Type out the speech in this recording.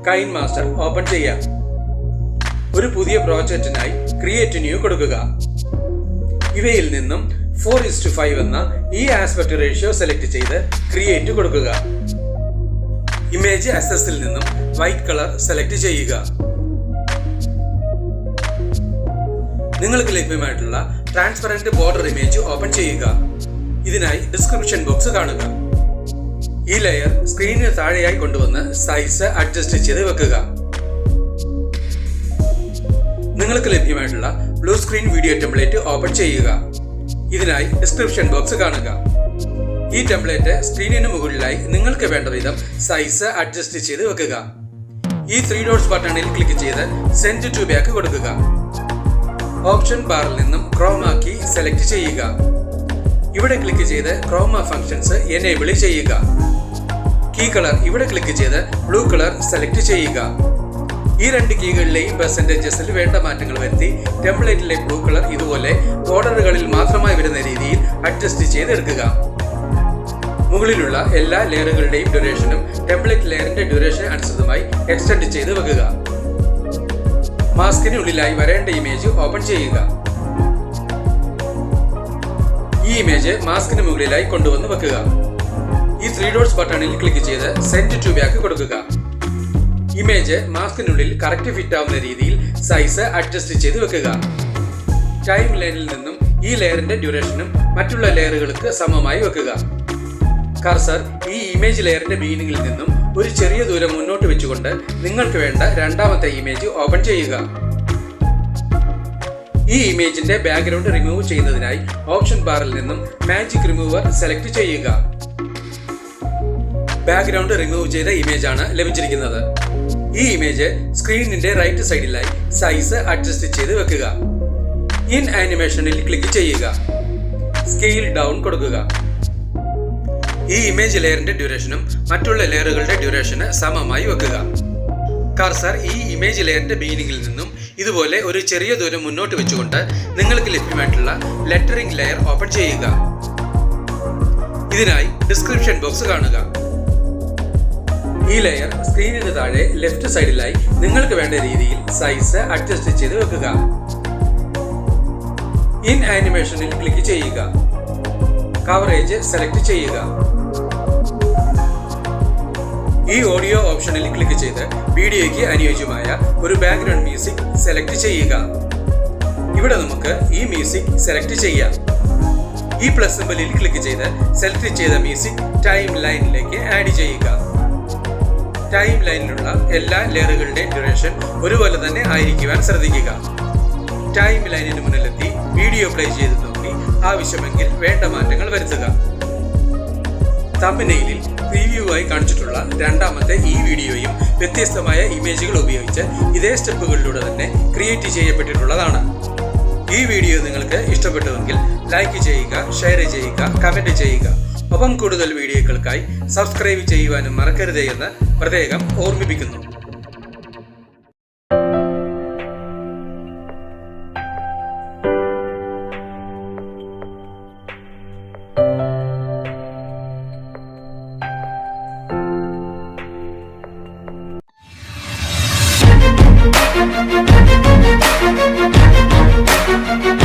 KineMaster open ചെയ്യാം. ഒരു പുതിയ പ്രോജക്റ്റിനായി ക്രിയേറ്റ് ന്യൂ കൊടുക്കുക. ഇവയിൽ നിന്നും 4:5 എന്ന ഈ ആസ്പെക്ട് റേഷ്യോ സെലക്ട് ചെയ്ത് ക്രിയേറ്റ് കൊടുക്കുക. ഇമേജ് അസസിൽ നിന്നും വൈറ്റ് കളർ സെലക്ട് ചെയ്യുക. നിങ്ങൾക്ക് ലഭ്യമായിട്ടുള്ള ട്രാൻസ്പെറന്റ് ബോർഡർ ഇമേജ് ഓപ്പൺ ചെയ്യുക. ഇതിനായി ഡിസ്ക്രിപ്ഷൻ ബോക്സ് കാണുക. ഈ ലെയർ സ്ക്രീനിന് താഴെയായി കൊണ്ടുവന്ന് സൈസ് അഡ്ജസ്റ്റ് ചെയ്ത് വെക്കുക. നിങ്ങൾക്ക് ലഭ്യമായിട്ടുള്ള blue screen video template open ചെയ്യുക. ഇതിനായി ഡിസ്ക്രിപ്ഷൻ ബോക്സ് കാണുക. ഈ ടെംപ്ലേറ്റ് സ്ക്രീനിന് മുകളിലായി നിങ്ങൾക്ക് വേണ്ട വിധം സൈസ് അഡ്ജസ്റ്റ് ചെയ്ത് വെക്കുക. ഈ 3 ഡോട്ട്സ് ബട്ടണിൽ ക്ലിക്ക് ചെയ്ത് സെൻഡ് ടു ബാക്ക് കൊടുക്കുക. ഓപ്ഷൻ ബാറിൽ നിന്നും ക്രോമ കീ സെലക്ട് ചെയ്യുക. ഇവിടെ ക്ലിക്ക് ചെയ്ത് ക്രോമ ഫങ്ഷൻസ് എനേബിൾ ചെയ്യുക. കീ കളർ ഇവിടെ ക്ലിക്ക് ചെയ്ത് ബ്ലൂ കളർ സെലക്ട് ചെയ്യുക. ഈ 2 കീകളിലെയും പെർസെന്റേജസിൽ വേണ്ട മാറ്റങ്ങൾ വരുത്തി ടെംപ്ലേറ്റിലെ ബ്ലൂ കളർ ഇതുപോലെ ബോർഡറുകളിൽ മാത്രമായി വരുന്ന രീതിയിൽ അഡ്ജസ്റ്റ് ചെയ്തെടുക്കുക. മുകളിലുള്ള എല്ലാ ലെയറുകളുടെയും ഡ്യൂറേഷനും ടെംപ്ലേറ്റ് ലെയറിന്റെ ഡ്യൂറേഷൻ അനുസൃതമായി എക്സ്റ്റെൻഡ് ചെയ്ത് വെക്കുക. മാസ്കിനുള്ളിലായി വരേണ്ട ഇമേജ് ഓപ്പൺ ചെയ്യുക. ഈ ഇമേജ് മാസ്കിന് മുകളിലായി കൊണ്ടുവന്ന് വെക്കുക. ഈ 3 ഡോട്ട്സ് ബട്ടണിൽ ക്ലിക്ക് ചെയ്ത് സെൻഡ് ടു ബാക്ക് കൊടുക്കുക. ഇമേജ് മാസ്കിനുള്ളിൽ കറക്റ്റ് ഫിറ്റ് ആവുന്ന രീതിയിൽ സൈസ് അഡ്ജസ്റ്റ് ചെയ്ത് വെക്കുക. ടൈം ലൈനിൽ നിന്നും ഈ ലെയറിന്റെ ഡ്യൂറേഷനും മറ്റുള്ള ലെയറുകൾക്ക് സമമായി വെക്കുക. കർസർ ഈ ഇമേജ് ലെയറിന്റെ ബിഗിനിങ്ങിൽ നിന്നും ഒരു ചെറിയ ദൂരം മുന്നോട്ട് വെച്ചുകൊണ്ട് നിങ്ങൾക്ക് വേണ്ട രണ്ടാമത്തെ ഇമേജ് ഓപ്പൺ ചെയ്യുക. ഈ ഇമേജിന്റെ ബാക്ക്ഗ്രൗണ്ട് റിമൂവ് ചെയ്യുന്നതിനായി ഓപ്ഷൻ ബാറിൽ നിന്നും മാജിക് റിമൂവർ സെലക്ട് ചെയ്യുക. ബാക്ക്ഗ്രൗണ്ട് റിമൂവ് ചെയ്ത ഇമേജ് ആണ് ലഭിച്ചിരിക്കുന്നത്. ഈ ഇമേജ് സ്ക്രീനിന്റെ റൈറ്റ് സൈഡിലായി സൈസ് അഡ്ജസ്റ്റ് ചെയ്ത് വെക്കുക. ഇൻ ആനിമേഷനിൽ ക്ലിക്ക് ചെയ്യുക. സ്കെയിൽ ഡൗൺ കൊടുക്കുക. ഈ ഇമേജ് ലെയറിന്റെ ഡ്യൂറേഷനും മറ്റുള്ള ലെയറുകളുടെ ഡ്യൂറേഷന് സമമായി വെക്കുക. കർസർ ഈ ഇമേജ് ലെയറിന്റെ ബിഗിനിങ്ങിൽ നിന്നും ഇതുപോലെ ഒരു ചെറിയ ദൂരം മുന്നോട്ട് വെച്ചുകൊണ്ട് നിങ്ങൾക്ക് ലഭ്യമായിട്ടുള്ള ലെറ്ററിംഗ് ലെയർ ഓപ്പൺ ചെയ്യുക. ഇതിനായി ഡിസ്ക്രിപ്ഷൻ ബോക്സ് കാണുക. ഈ ലെയർ സ്ക്രീനിന് താഴെ ലെഫ്റ്റ് സൈഡിലായി നിങ്ങൾക്ക് വേണ്ട രീതിയിൽ സൈസ് അഡ്ജസ്റ്റ് ചെയ്ത് വെക്കുക. ഇൻ ആനിമേഷനിൽ ക്ലിക്ക് ചെയ്യുക. കവറേജ് സെലക്ട് ചെയ്യുക. ഈ ഓഡിയോ ഓപ്ഷനിൽ ക്ലിക്ക് ചെയ്ത് വീഡിയോയ്ക്ക് അനുയോജ്യമായ ഒരു ബാക്ക്ഗ്രൗണ്ട് മ്യൂസിക് സെലക്ട് ചെയ്യുക. ഇവിടെ നമുക്ക് ഈ മ്യൂസിക് സെലക്ട് ചെയ്യാം. ഈ പ്ലസ് സിംബലിൽ ക്ലിക്ക് ചെയ്ത് സെലക്ട് ചെയ്ത മ്യൂസിക് ടൈം ലൈനിലേക്ക് ആഡ് ചെയ്യുക. ടൈം ലൈനിലുള്ള എല്ലാ ലെയറുകളുടെയും ഡ്യൂറേഷൻ ഒരുപോലെ തന്നെ ആയിരിക്കുവാൻ ശ്രദ്ധിക്കുക. ടൈം ലൈനിന് മുന്നിലെത്തി വീഡിയോ പ്ലേ ചെയ്ത് നോക്കി ആവശ്യമെങ്കിൽ വേണ്ട മാറ്റങ്ങൾ വരുത്തുക. തംബ്നെയിലിൽ പ്രീവ്യൂ ആയി കാണിച്ചിട്ടുള്ള രണ്ടാമത്തെ ഈ വീഡിയോയും വ്യത്യസ്തമായ ഇമേജുകൾ ഉപയോഗിച്ച് ഇതേ സ്റ്റെപ്പുകളിലൂടെ തന്നെ ക്രിയേറ്റ് ചെയ്യപ്പെട്ടിട്ടുള്ളതാണ്. ഈ വീഡിയോ നിങ്ങൾക്ക് ഇഷ്ടപ്പെട്ടുവെങ്കിൽ ലൈക്ക് ചെയ്യുക, ഷെയർ ചെയ്യുക, കമന്റ് ചെയ്യുക. ഒപ്പം കൂടുതൽ വീഡിയോകൾക്കായി സബ്സ്ക്രൈബ് ചെയ്യുവാനും മറക്കരുത് എന്ന് പ്രത്യേകം ഓർമ്മിപ്പിക്കുന്നു. Thank you.